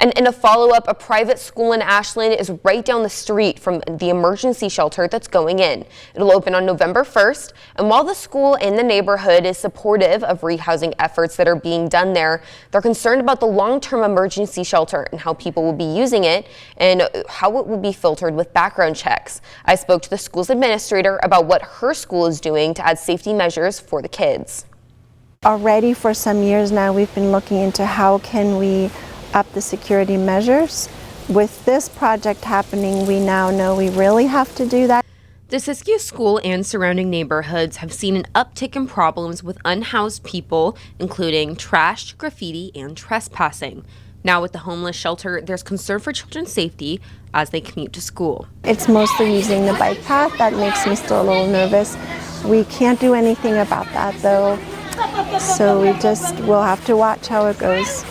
And in a follow-up, a private school in Ashland is right down the street from the emergency shelter that's going in. It'll open on November 1st, and while the school and the neighborhood is supportive of rehousing efforts that are being done there, they're concerned about the long-term emergency shelter and how people will be using it and how it will be filtered with background checks. I spoke to the school's administrator about what her school is doing to add safety measures for the kids. Already for some years now, we've been looking into how can we up the security measures. With this project happening, we now know we really have to do that. The Siskiyou School and surrounding neighborhoods have seen an uptick in problems with unhoused people, including trash, graffiti, and trespassing. Now with the homeless shelter, there's concern for children's safety as they commute to school. It's mostly using the bike path that makes me still a little nervous. We can't do anything about that though, so we'll have to watch how it goes.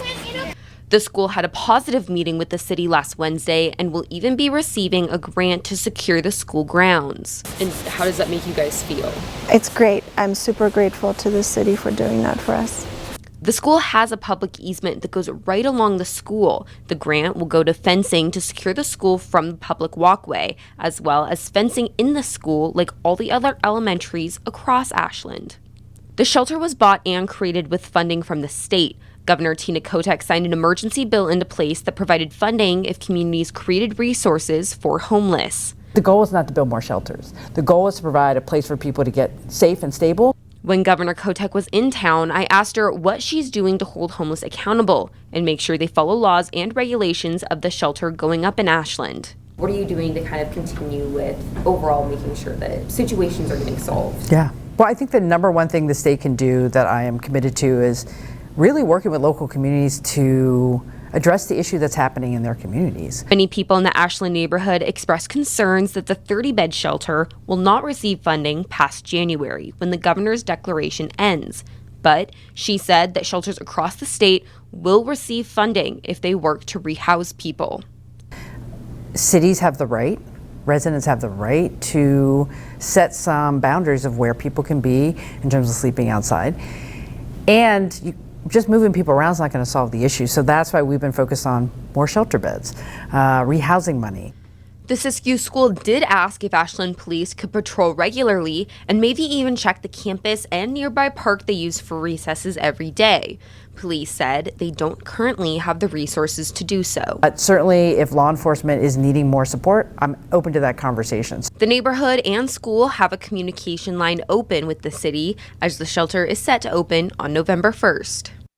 The school had a positive meeting with the city last Wednesday and will even be receiving a grant to secure the school grounds. And how does that make you guys feel? It's great. I'm super grateful to the city for doing that for us. The school has a public easement that goes right along the school. The grant will go to fencing to secure the school from the public walkway, as well as fencing in the school like all the other elementaries across Ashland. The shelter was bought and created with funding from the state. Governor Tina Kotek signed an emergency bill into place that provided funding if communities created resources for homeless. The goal is not to build more shelters. The goal is to provide a place for people to get safe and stable. When Governor Kotek was in town, I asked her what she's doing to hold homeless accountable and make sure they follow laws and regulations of the shelter going up in Ashland. What are you doing to kind of continue with overall making sure that situations are getting solved? Yeah. Well, I think the number one thing the state can do that I am committed to is really working with local communities to address the issue that's happening in their communities. Many people in the Ashland neighborhood expressed concerns that the 30-bed shelter will not receive funding past January when the governor's declaration ends. But she said that shelters across the state will receive funding if they work to rehouse people. Cities have the right, residents have the right to set some boundaries of where people can be in terms of sleeping outside. And just moving people around is not going to solve the issue. So that's why we've been focused on more shelter beds, rehousing money. The Siskiyou School did ask if Ashland police could patrol regularly and maybe even check the campus and nearby park they use for recesses every day. Police said they don't currently have the resources to do so. But certainly if law enforcement is needing more support, I'm open to that conversation. The neighborhood and school have a communication line open with the city as the shelter is set to open on November 1st.